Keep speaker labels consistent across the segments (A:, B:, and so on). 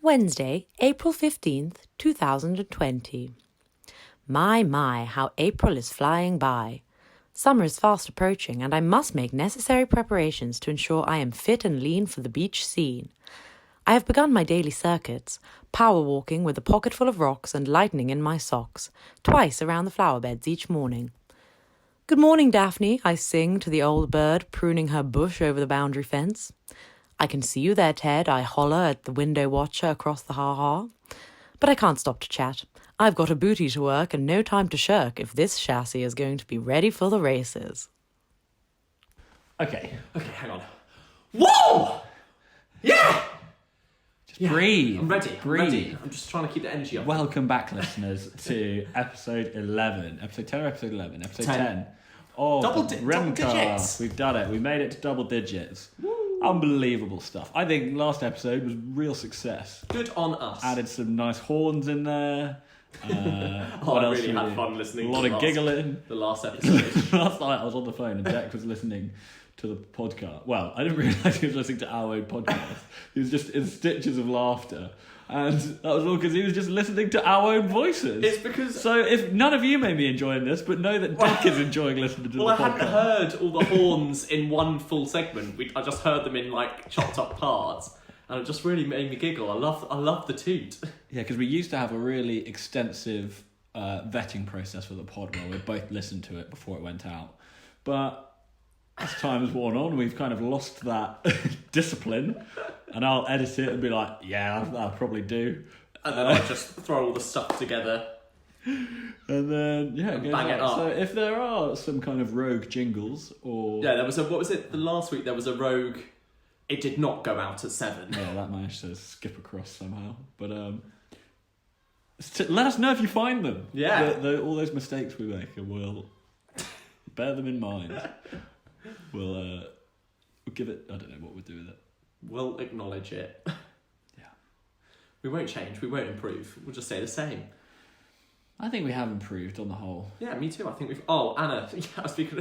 A: Wednesday, April 15th, 2020. My, how April is flying by. Summer is fast approaching, and I must make necessary preparations to ensure I am fit and lean for the beach scene. I have begun my daily circuits, power walking with a pocket full of rocks and lightning in my socks, twice around the flower beds each morning. Good morning, Daphne, I sing to the old bird pruning her bush over the boundary fence. I can see you there, Ted, I holler at the window watcher across the ha-ha. But I can't stop to chat. I've got a booty to work and no time to shirk if this chassis is going to be ready for the races.
B: Okay,
C: hang on. Whoa! Yeah!
B: Just breathe.
C: I'm ready.
B: Breathe.
C: I'm just trying to keep the energy up.
B: Welcome back, listeners, to episode 11. Episode 10 or episode 11? Episode 10. Oh,
C: double
B: Rem-cast.
C: digits.
B: We've done it. We made it to double digits.
C: Woo.
B: Unbelievable stuff. I think last episode was real success.
C: Good on us.
B: Added some nice horns in there.
C: I really had fun listening.
B: A lot of giggling.
C: The last episode.
B: Last night I was on the phone and Jack was listening to the podcast. Well, I didn't realise he was listening to our own podcast. He was just in stitches of laughter. And that was all because he was just listening to our own voices.
C: It's because...
B: So if none of you may be enjoying this, but know that Dick is enjoying listening to the podcast.
C: Well, I hadn't heard all the horns in one full segment. I just heard them in chopped up parts. And it just really made me giggle. I love the toot.
B: Yeah, because we used to have a really extensive vetting process for the pod where we both listened to it before it went out. But as time has worn on, we've kind of lost that discipline. And I'll edit it and be like, yeah, I'll probably do.
C: And then I'll just throw all the stuff together.
B: And then, yeah,
C: bang it up.
B: So if there are some kind of rogue jingles or...
C: Yeah, there was what was it? The last week there was a rogue... It did not go out at 7.
B: Yeah, that managed to skip across somehow. But let us know if you find them.
C: Yeah.
B: All those mistakes we make, and we'll bear them in mind. We'll give it... I don't know what we'll do with it.
C: We'll acknowledge it.
B: Yeah.
C: We won't change. We won't improve. We'll just stay the same.
B: I think we have improved on the whole.
C: Yeah, me too. I think we've... Oh, Anna. Yeah, I was speaking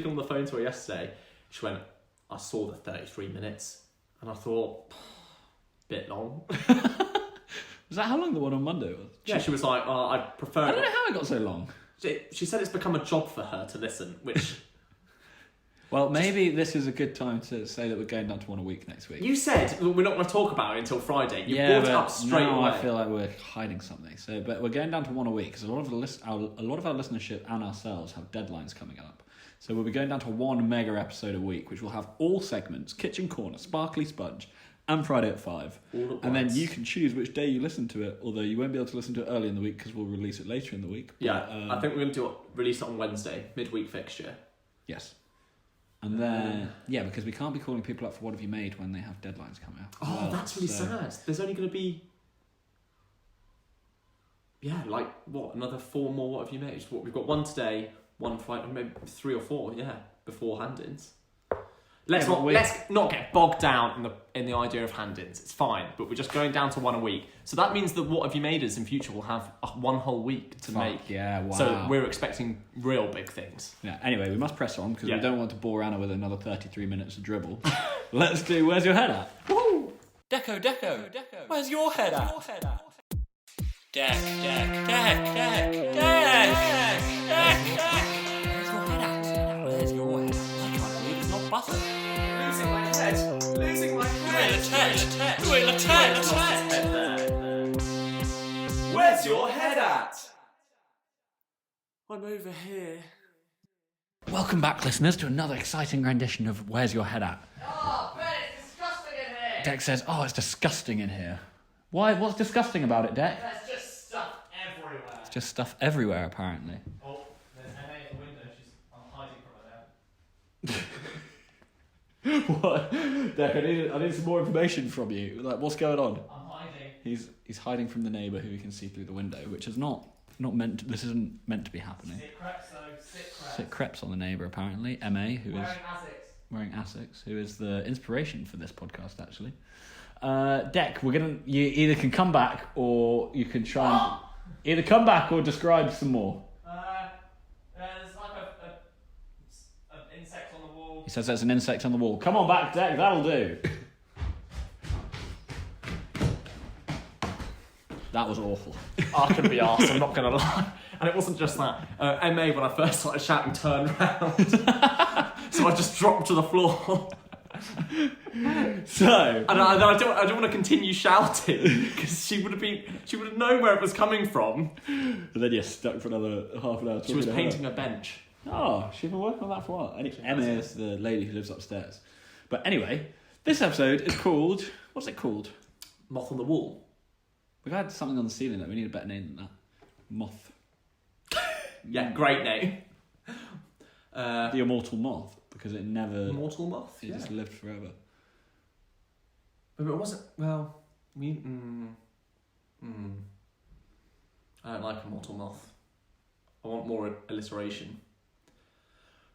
C: on the phone to her yesterday. She went... I saw the 33 minutes and I thought, bit long.
B: Was that how long the one on Monday was?
C: Yeah, she was like, I prefer...
B: I don't know how it got so long.
C: She said it's become a job for her to listen, which...
B: Well, maybe this is a good time to say that we're going down to one a week next week.
C: You said we're not going to talk about it until Friday. You brought it up straight away.
B: I feel like we're hiding something. So, but we're going down to one a week because a lot of our listenership and ourselves have deadlines coming up. So we'll be going down to one mega episode a week, which will have all segments: Kitchen Corner, Sparkly Sponge, and Friday at 5. And then you can choose which day you listen to it. Although you won't be able to listen to it early in the week because we'll release it later in the week.
C: Yeah, I think we're going to release it on Wednesday, midweek fixture.
B: Yes. And then, because we can't be calling people up for what have you made when they have deadlines coming up.
C: Oh, that's really sad. There's only going to be... Yeah, another 4 more what have you made? We've got 1 today, 1 Friday, maybe 3 or 4, before hand-ins. Let's not get bogged down in the idea of hand-ins. It's fine, but we're just going down to 1 a week. So that means that what have you made us in future will have 1 whole week to make.
B: Yeah, wow.
C: So we're expecting real big things.
B: Yeah. Anyway, we must press on because we don't want to bore Anna with another 33 minutes of dribble. Let's do Where's Your Head At? Woo!
D: Deco. Where's your head at? Deck. Where's your head at? Where's your head? I can't believe it's not butter.
C: Losing my head.
D: Where's your head at?
C: I'm over here.
B: Welcome back, listeners, to another exciting rendition of Where's Your Head At?
C: Oh, Ben, it's disgusting in here.
B: Deck says, it's disgusting in here. Why? What's disgusting about it, Deck?
C: There's just stuff everywhere.
B: It's just stuff everywhere, apparently.
C: Oh, there's Emma at the window. I'm hiding from her now.
B: What? Deck, I need some more information from you. Like, what's going on?
C: I'm hiding.
B: He's hiding from the neighbour who he can see through the window, which is not meant. This isn't meant to be happening.
C: Sit creps though.
B: Sit creps on the neighbour apparently. Ma, who is
C: wearing
B: Asics, who is the inspiration for this podcast actually. Deck, you either can come back or you can try and either come back or describe some more.
C: There's like an insect on the wall.
B: He says there's an insect on the wall. Come on back, Deck, that'll do. That was awful.
C: I couldn't be arsed, I'm not going to lie. And it wasn't just that. MA, when I first started shouting, turned round. So I just dropped to the floor.
B: So,
C: And I don't want to continue shouting because she would have known where it was coming from.
B: and then you're stuck for another half an hour.
C: She was
B: talking to
C: painting
B: her.
C: a bench.
B: Oh, she's been working on that for a while. Emma is the lady who lives upstairs. But anyway, this episode is called... What's it called?
C: Moth on the Wall.
B: We've had something on the ceiling that we need a better name than that. Moth.
C: Yeah, great name.
B: The immortal moth, because it never...
C: Immortal Moth?
B: It just lived forever.
C: But it wasn't... Well... I don't like Immortal Moth. I want more alliteration.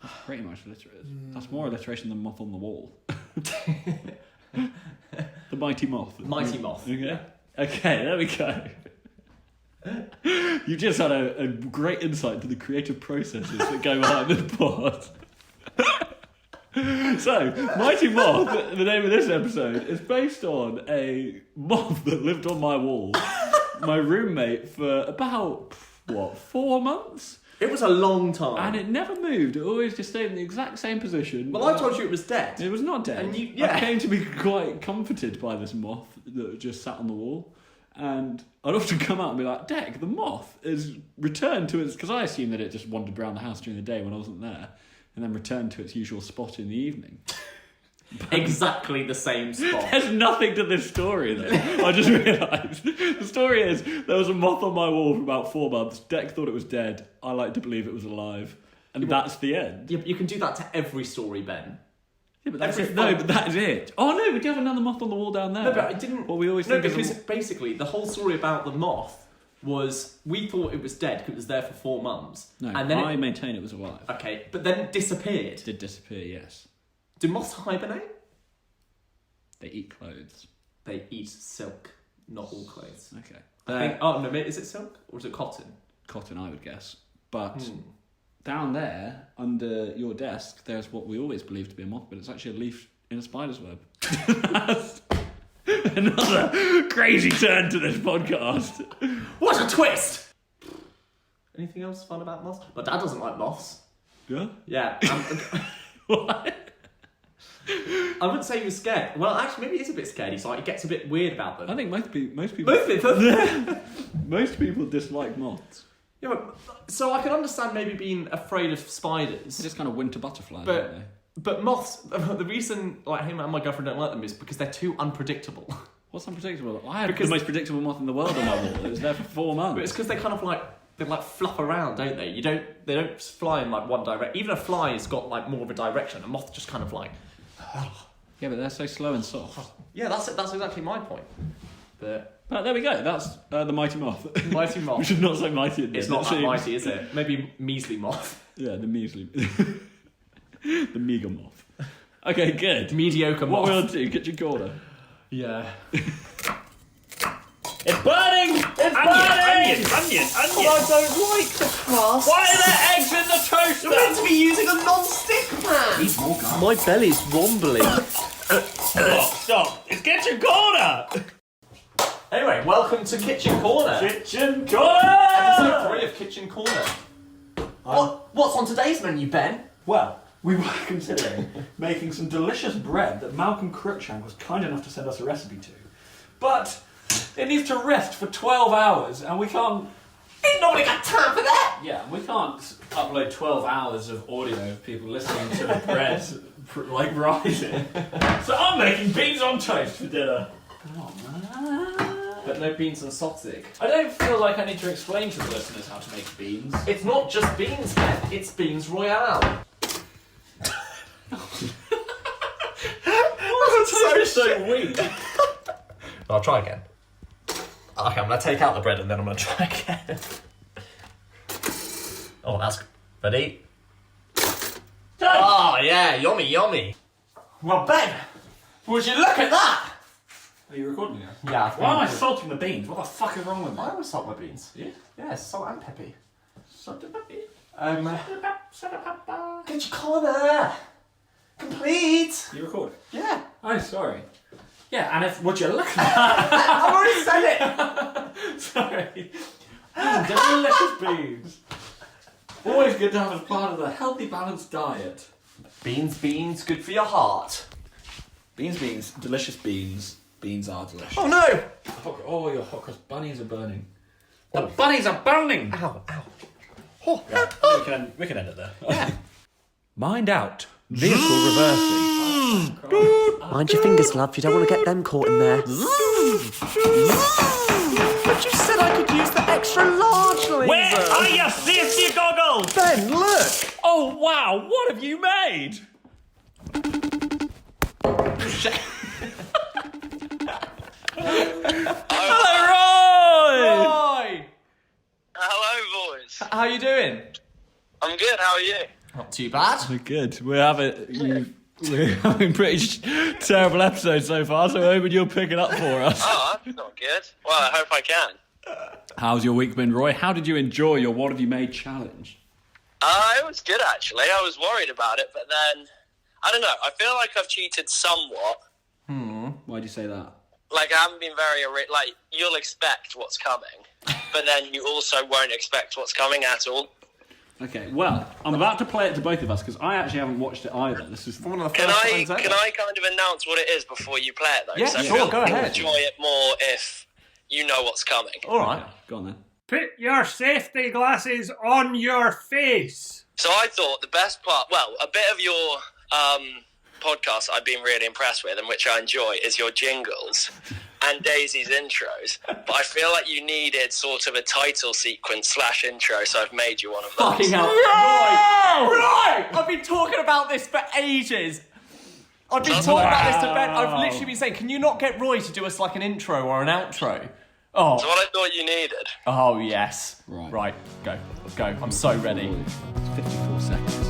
B: That's pretty much alliterated. That's more alliteration than moth on the wall. The Mighty Moth.
C: Mighty Moth.
B: Okay.
C: Yeah.
B: Okay, there we go. You just had a great insight into the creative processes that go behind this pod. So, Mighty Moth, the name of this episode, is based on a moth that lived on my wall, my roommate, for about, 4 months?
C: It was a long time.
B: And it never moved. It always just stayed in the exact same position.
C: Well, I told you it was dead.
B: It was not dead.
C: And yeah.
B: I came to be quite comforted by this moth that just sat on the wall. And I'd often come out and be like, Deck, the moth is returned to its... Because I assumed that it just wandered around the house during the day when I wasn't there. And then returned to its usual spot in the evening.
C: Exactly the same spot.
B: There's nothing to this story, though. I just realised. The story is, there was a moth on my wall for about 4 months. Deck thought it was dead. I like to believe it was alive. And that's the end.
C: Yeah, but you can do that to every story, Ben.
B: Yeah, but that's it. No, but that is it. Oh, no, we do have another moth on the wall down there.
C: No, but I didn't...
B: Well, we always
C: No,
B: think
C: because basically, the whole story about the moth was... We thought it was dead because it was there for 4 months.
B: No,
C: and then
B: I maintain it was alive.
C: Okay, but then it disappeared.
B: It did disappear, yes.
C: Do moths hibernate?
B: They eat clothes.
C: They eat silk, not all clothes.
B: Okay.
C: I think, oh, no, is it silk or is it cotton?
B: Cotton, I would guess. But down there, under your desk, there's what we always believe to be a moth, but it's actually a leaf in a spider's web. That's another crazy turn to this podcast.
C: What a twist! Anything else fun about moths? My dad doesn't like moths.
B: Yeah?
C: Yeah.
B: What?
C: I wouldn't say he was scared. Well, actually, maybe he is a bit scared. He gets a bit weird about them.
B: I think most people most people dislike moths.
C: Yeah, but, so I can understand maybe being afraid of spiders.
B: They're just kind of winter butterflies,
C: But-
B: aren't they?
C: But moths, the reason like him and my girlfriend don't like them is because they're too unpredictable.
B: What's unpredictable? I had the most predictable moth in the world on my wall. It was there for 4 months.
C: But it's because they kind of they fluff around, don't they? They don't fly in like one direction. Even a fly has got like more of a direction. A moth just kind of like.
B: Yeah, but they're so slow and soft.
C: Yeah, that's exactly my point. But
B: there we go. That's the Mighty Moth.
C: Mighty Moth.
B: We should not say mighty.
C: It's not that mighty, is it? Maybe measly moth.
B: Yeah, the measly. The meager moth. Okay, good.
C: Mediocre moth.
B: What we're on to, kitchen corner.
C: Yeah.
B: It's burning! It's burning! Onion!
C: I don't like the crust.
B: Why are there eggs in the toaster?
C: You're meant to be using a non-stick pan. My belly's wobbling.
B: Stop! It's kitchen corner!
C: Anyway, welcome to Kitchen Corner.
B: Kitchen corner!
C: Episode 3 of Kitchen Corner. What's on today's menu, Ben?
B: Well, we were considering making some delicious bread that Malcolm Cruikshank was kind enough to send us a recipe to. But it needs to rest for 12 hours and we can't...
C: Ain't nobody got time for that!
B: Yeah, we can't upload 12 hours of audio of people listening to the bread, rising. So I'm making beans on toast for dinner. Come on, man.
C: But no beans and sausage.
B: I don't feel like I need to explain to the listeners how to make beans.
C: It's not just beans, Ben. It's beans royale.
B: so weak.
C: I'll try again. Okay, I'm going to take out the bread and then I'm going to try again. Oh, that's good. Ready? Oh, yeah, yummy, yummy. Well, Ben, would you look at that?
B: Are you recording now?
C: Yeah.
B: Why am I salting the beans? What the fuck is wrong with me?
C: I always salt my beans.
B: Yeah?
C: Yeah, salt and peppy.
B: Salt and pepper.
C: Kitchen Corner! Complete!
B: You record?
C: Yeah.
B: I'm sorry. Yeah, and if what you're looking at...
C: I've already said it!
B: Sorry. Delicious beans. Always good to have as part of the healthy, balanced diet.
C: Beans, good for your heart.
B: Beans, delicious beans. Beans are delicious.
C: Oh no!
B: Oh, you're hot because bunnies are burning. The bunnies are burning!
C: Ow.
B: Oh. Yeah, we can end it there. Yeah. Mind out. Vehicle reversing.
C: Mind your fingers, love. You don't want to get them caught in there. But you said I could use the extra large laser.
D: Where are your safety goggles?
C: Ben, look!
D: Oh wow, what have you made? Hello, Roy!
C: Roy!
E: Hello, boys.
C: How you doing?
E: I'm good. How are you?
C: Not too bad.
B: We're good. We're having pretty terrible episodes so far, so we're hoping you're picking up for us.
E: Oh, that's not good. Well, I hope I can.
B: How's your week been, Roy? How did you enjoy your What Have You Made challenge?
E: It was good, actually. I was worried about it, but then, I don't know. I feel like I've cheated somewhat.
B: Why'd you say that?
E: Like, I haven't been very... Like, you'll expect what's coming, but then you also won't expect what's coming at all.
B: Okay, well, I'm about to play it to both of us because I actually haven't watched it either. This is
C: One of the
E: Can
C: first
E: I
C: times ever.
E: kind of announce what it is before you play it, though?
C: Yeah,
E: 'Cause I
C: sure,
E: feel
C: go
E: like you'll
C: ahead.
E: enjoy it more if you know what's coming.
C: All right.
B: Go on then.
F: Put your safety glasses on your face.
E: So I thought the best part, well, a bit of your podcast I've been really impressed with and which I enjoy is your jingles and Daisy's intros. But I feel like you needed sort of a title sequence / intro, so I've made you one of those.
C: Fucking hell. Right! I've been talking about this for ages. I've been talking about this to Ben. I've literally been saying, can you not get Roy to do us like an intro or an outro? Oh.
E: That's what I thought you needed.
C: Oh, yes.
B: Right.
C: Go. Let's go. I'm so ready.
B: It's 54 seconds.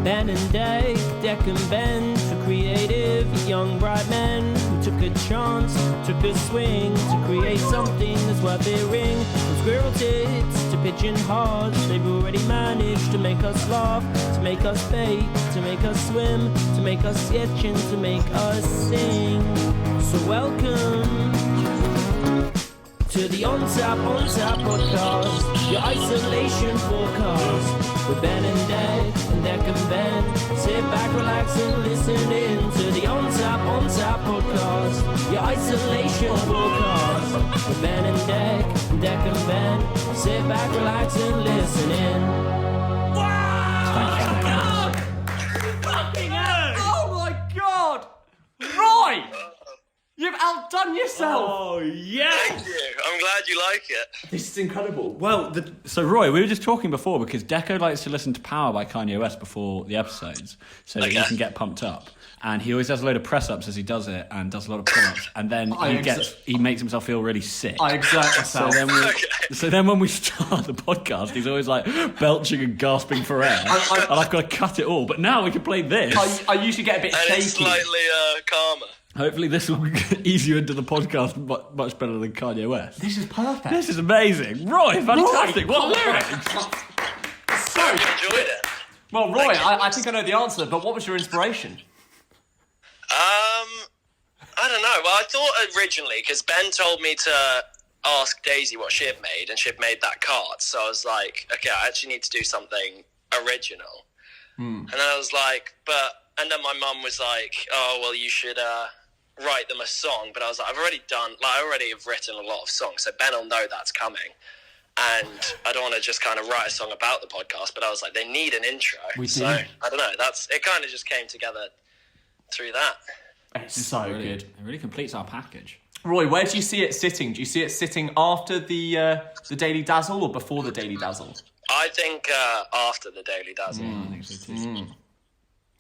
G: Ben and Deck and Ben, two creative young bright men who took a chance, took a swing to create something that's worth hearing. From squirrel tits to pigeon hearts, they've already managed to make us laugh, to make us bake, to make us swim, to make us sketch and to make us sing. So welcome to the On Tap podcast, your isolation forecast. With Ben and Deck and Ben. Sit back, relax and listen in to the On Tap podcast, your isolation forecast. With Ben and Deck and Ben. Sit back, relax and listen in.
D: Wow! Fucking hell!
C: Oh my god! Roy! You've outdone yourself!
D: Oh, yes!
E: Thank you. I'm glad you like it.
C: This is incredible.
B: Well, so Roy, we were just talking before because Deco likes to listen to Power by Kanye West before the episodes so that he
E: Okay.
B: can get pumped up. And he always does a load of press-ups as he does it and does a lot of pull-ups. And then he makes himself feel really sick.
C: I exert myself.
B: So then when we start the podcast, he's always like belching and gasping for air. And I've got to cut it all. But now we can play this.
C: I usually get a bit
E: And
C: shaky.
E: it's slightly calmer.
B: Hopefully this will ease you into the podcast much better than Kanye West.
C: This is perfect.
B: This is amazing. Roy, fantastic. What lyrics?
C: So,
E: I enjoyed it.
C: well, Roy, I think I know the answer, but what was your inspiration?
E: I don't know. Well, I thought originally, because Ben told me to ask Daisy what she had made, and she had made that card. So I was like, okay, I actually need to do something original. And then I was like, and then my mum was like, oh, well, you should write them a song. But I was like, I already have written a lot of songs, so Ben will know that's coming. And I don't want to just kind of write a song about the podcast, but I was like, they need an intro. So, I don't know, it kind of just came together through that.
C: It's so
B: Really,
C: good.
B: it really completes our package.
C: Roy, where do you see it sitting? Do you see it sitting after the Daily Dazzle or before the Daily Dazzle?
E: I think after the Daily Dazzle.
B: I think so too.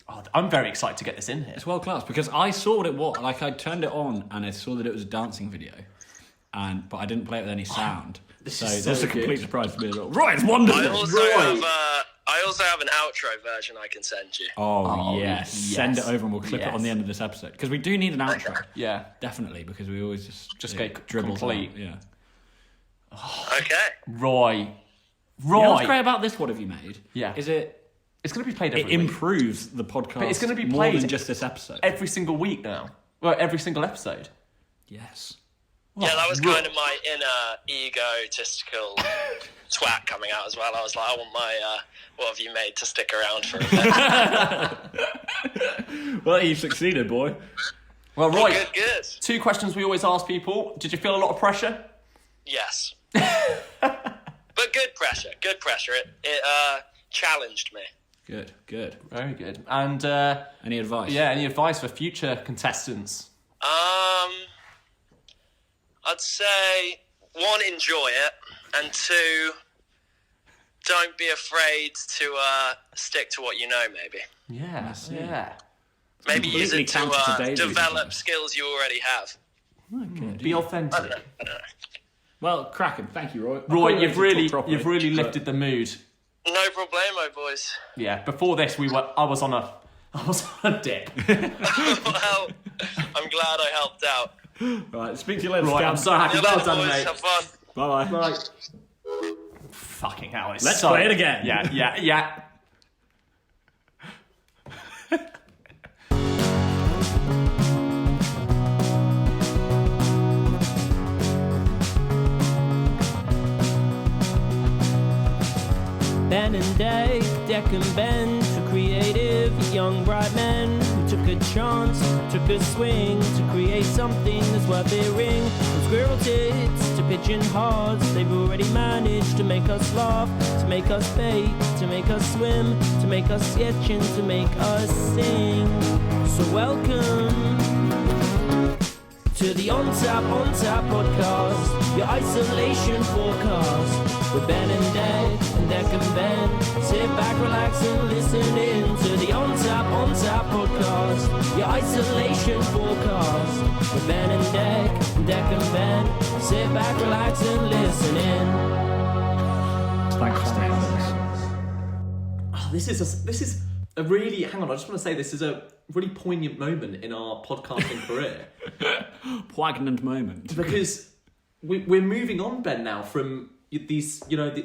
C: Oh, I'm very excited to get this in here.
B: It's world class because I saw what it was. Like I turned it on and I saw that it was a dancing video, but I didn't play it with any sound.
C: This
B: so
C: is so
B: that's a
C: good.
B: complete surprise for me as well. Right, it's wonderful.
E: I also have an outro version I can send you.
B: Oh, yes. Send it over and we'll clip it on
C: Yes.
B: the end of this episode because we do need an outro.
C: Yeah.
B: Definitely, because we always just
C: go
B: dribbles
C: complete.
B: out. Yeah.
E: Okay.
C: Roy.
B: You know what's great about this? What have you made?
C: Yeah.
B: Is it
C: It's going to be played every
B: It
C: week.
B: improves the podcast
C: But it's going to be
B: more
C: played
B: than just this episode.
C: every single week now. Well, every single episode.
B: Yes.
E: Yeah, that was kind of my inner egotistical twat coming out as well. I was like, I want my what have you made to stick around for a bit.
B: Well, you've succeeded, boy.
C: Well, Roy,
E: Good.
C: 2 questions we always ask people. Did you feel a lot of pressure?
E: Yes. But good pressure. It challenged me.
B: Good.
C: Very good. And
B: Any advice?
C: yeah, any advice for future contestants?
E: I'd say 1, enjoy it, and 2, don't be afraid to stick to what you know. Maybe
C: Yeah.
E: maybe use
B: Completely
E: it
B: counter to
E: to
B: Daisy,
E: develop
B: isn't
E: skills you already have.
B: Oh, good.
C: Be authentic.
E: I don't know.
B: Well, cracking. Thank you, Roy.
C: Roy,
B: I
C: you've
B: thought we were
C: really
B: to talk properly, but-
C: lifted the mood.
E: No problemo, boys.
C: Yeah. Before this, I was on a dip.
E: Well, I'm glad I helped out.
B: Right, speak to you later.
C: Right, I'm so happy.
E: See you
C: Well
E: later,
C: done,
E: boys.
C: mate.
E: Have fun.
B: Bye-bye.
C: Right. Fucking hell.
B: Let's play it again.
C: Yeah.
G: Ben and Dave, Deck and Ben, two creative young bright men who took a chance, took a swing to create something that's worth hearing. From squirrel tits to pigeon hearts, they've already managed to make us laugh, to make us bake, to make us swim, to make us sketch and to make us sing. So welcome to the On Tap podcast, your isolation forecast. With Ben and Dave and Deck and Ben, sit back, relax and listen in to the On Tap podcast, your isolation forecast. With Ben and Deck and Ben, sit back, relax and listen in.
B: Thanks for staying with us.
C: Oh, this is a really. Hang on, I just want to say this is a really poignant moment in our podcasting career.
B: Poignant moment.
C: Because we're moving on, Ben, now from these,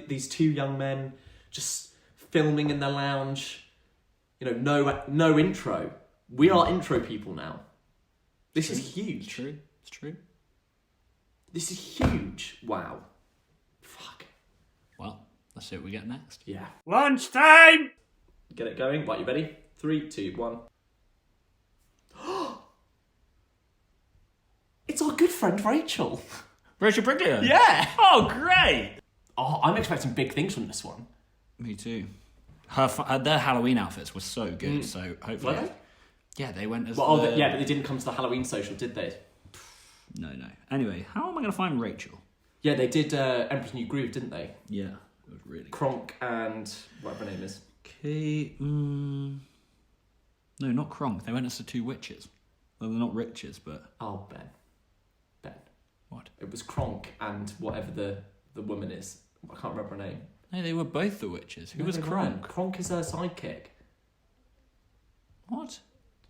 C: these 2 young men just filming in the lounge. No intro. We are intro people now. This is huge.
B: It's true.
C: This is huge. Wow. Fuck.
B: Well, let's see what we get next.
C: Yeah.
F: Lunchtime!
C: Get it going. Right, you ready? 3, 2, 1. It's our good friend Rachel.
B: Rachel Briglia?
C: Yeah.
B: Oh, great!
C: Oh, I'm expecting big things from this one.
B: Me too. Their Halloween outfits were so good, so hopefully...
C: Were they?
B: Yeah, they went as
C: Well, yeah, but they didn't come to the Halloween social, did they?
B: No. Anyway, how am I going to find Rachel?
C: Yeah, they did Emperor's New Groove, didn't they?
B: Yeah, it was really
C: Kronk and whatever her name is.
B: No, not Kronk. They went as the 2 witches. Well, they're not riches, but...
C: Oh, Ben.
B: What?
C: It was Kronk and whatever the woman is. I can't remember her name.
B: No, they were both the witches. Who was
C: No,
B: Kronk?
C: Kronk is her sidekick.
B: What?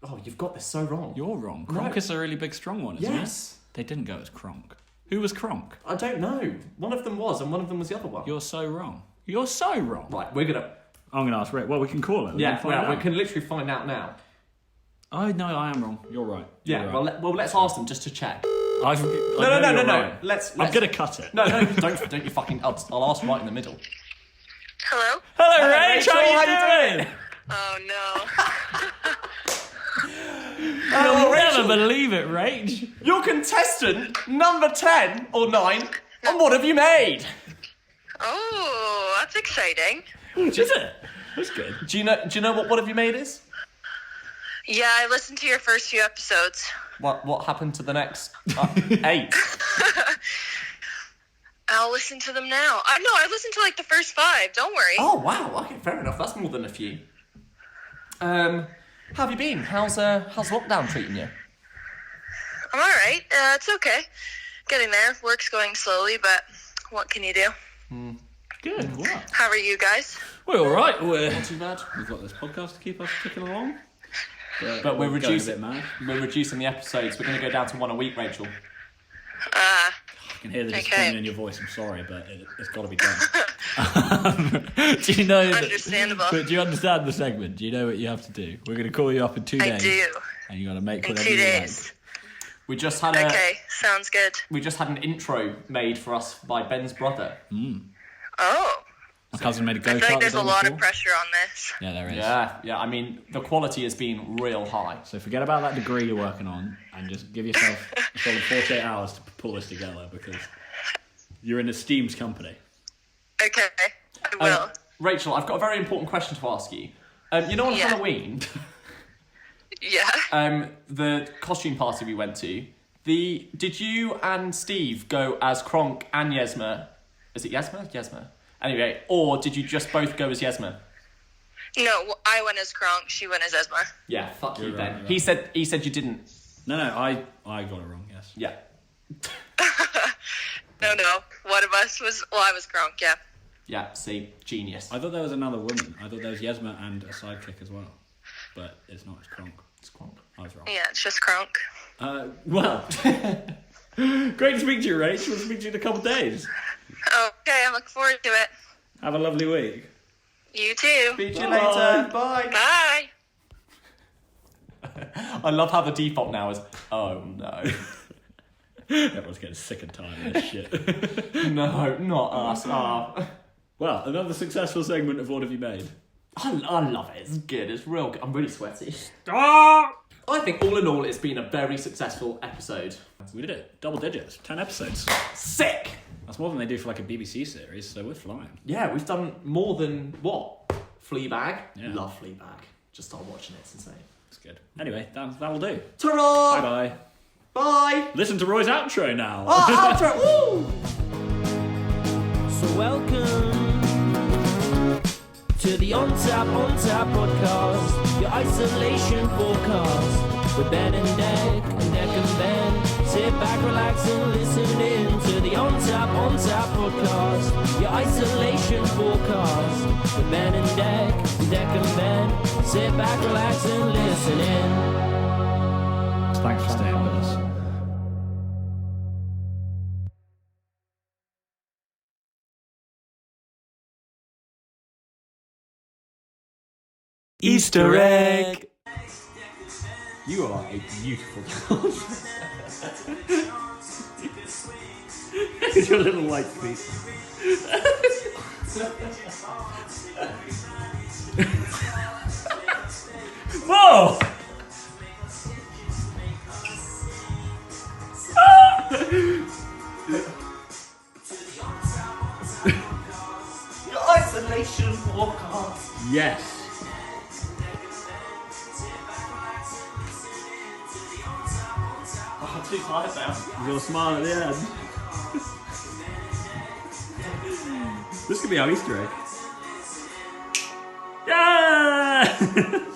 C: Oh, you've got this so wrong.
B: You're wrong. Kronk is a really big, strong one, isn't
C: Yes.
B: it? They didn't go as Kronk. Who was Kronk?
C: I don't know. One of them was, and one of them was the other one.
B: You're so wrong. You're so wrong.
C: Right, we're gonna...
B: I'm going to ask Rick. Well, we can call her.
C: Yeah, we can literally find out now.
B: Oh, no, I am wrong. You're right.
C: Yeah,
B: You're right.
C: well, let's ask them just to check.
B: No.
C: No. Let's
B: I'm going to cut it.
C: No, don't you fucking... I'll ask right in the middle.
E: Hello?
B: Hello, Rach. How you doing?
E: Oh no.
B: You'll
C: Rachel.
B: never believe it, Rach.
C: Your contestant, number 10 or 9, and what have you made?
E: Oh, that's exciting.
B: Is it? That's good.
C: Do you know what have you made is?
E: Yeah, I listened to your first few episodes.
C: What happened to the next 8?
E: I'll listen to them now. I listened to like the first 5. Don't worry.
C: Oh wow, okay, fair enough. That's more than a few. How have you been? How's lockdown treating you?
E: I'm all right. It's okay. Getting there. Work's going slowly, but what can you do?
B: Good. What?
E: How are you guys?
B: We're all right. We're
C: Not too bad.
B: We've got this podcast to keep us ticking along.
C: But we're
B: going a
C: reducing.
B: bit mad.
C: We're reducing the episodes. We're going to go down to 1 a week, Rachel.
B: can hear the
E: Okay.
B: disappointment in your voice. I'm sorry, but it's got to be done. Do you know?
E: Understandable.
B: But do you understand the segment? Do you know what you have to do? We're going to call you up in 2 days.
E: I do.
B: And you got to make
E: In
B: whatever
E: 2
B: you
E: days.
B: like.
C: We just had
E: Okay, sounds good.
C: we just had an intro made for us by Ben's brother.
E: Oh,
B: My cousin made a
E: I
B: go-kart.
E: feel like there's a
B: the day
E: lot
B: before.
E: of pressure on this.
B: Yeah, there is.
C: Yeah. I mean, the quality has been real high.
B: So forget about that degree you're working on and just give yourself a solid 48 hours to pull this together because you're in esteemed company.
E: Okay, I will.
C: Rachel, I've got a very important question to ask you. You know on
E: Yeah.
C: Halloween,
E: Yeah.
C: the costume party we went to, did you and Steve go as Kronk and Yesma? Is it Yesma? Yesma. Anyway, or did you just both go as Yesma?
E: No, I went as Kronk, she went as Esma.
C: Yeah, fuck you,
B: You're
C: Ben.
B: right,
C: He said you didn't.
B: No, I got it wrong, yes.
C: Yeah.
E: No, one of us was, I was Kronk, yeah.
C: Yeah, see, genius.
B: I thought there was another woman. I thought there was Yesma and a sidekick as well. But it's not, it's Kronk.
C: It's Kronk.
B: I was wrong.
E: Yeah, it's just Kronk.
B: Well, great to speak to you, Rach. We'll speak to you in a couple of days.
E: Okay, I'm looking forward to it.
B: Have a lovely week.
E: You too.
C: Speak to you
B: Bye.
C: later. Bye.
E: Bye.
C: I love how the default now is, oh no.
B: Everyone's getting sick and tired of this shit.
C: No, not us.
B: Well, another successful segment of What Have You Made?
C: I love it. It's good. It's real good. I'm really sweaty.
F: Stop!
C: I think all in all, it's been a very successful episode.
B: We did it. Double digits. 10 episodes.
C: Sick!
B: That's more than they do for like a BBC series, so we're flying.
C: Yeah, we've done more than, what? Fleabag?
B: Yeah.
C: Love Fleabag. Just started watching it. It's insane.
B: That's good. Anyway, that will do.
C: Ta-ra!
B: Bye-bye.
C: Bye!
B: Listen to Roy's outro now.
C: Oh, outro! Woo!
G: So welcome to the On Tap podcast, your isolation forecast. With Ben and Deck and Ben. Sit back, relax and listen in to the On Tap podcast, your isolation forecast. With Ben and Deck and Ben. Sit back, relax and listen in.
B: Thanks for staying with us.
G: Easter egg.
B: You are a beautiful child. It's your little light feet. Whoa!
C: Your isolation forecast.
B: Yes.
C: Oh, I'm too tired now.
B: You got a smile at the end. This could be our Easter egg. Yeah!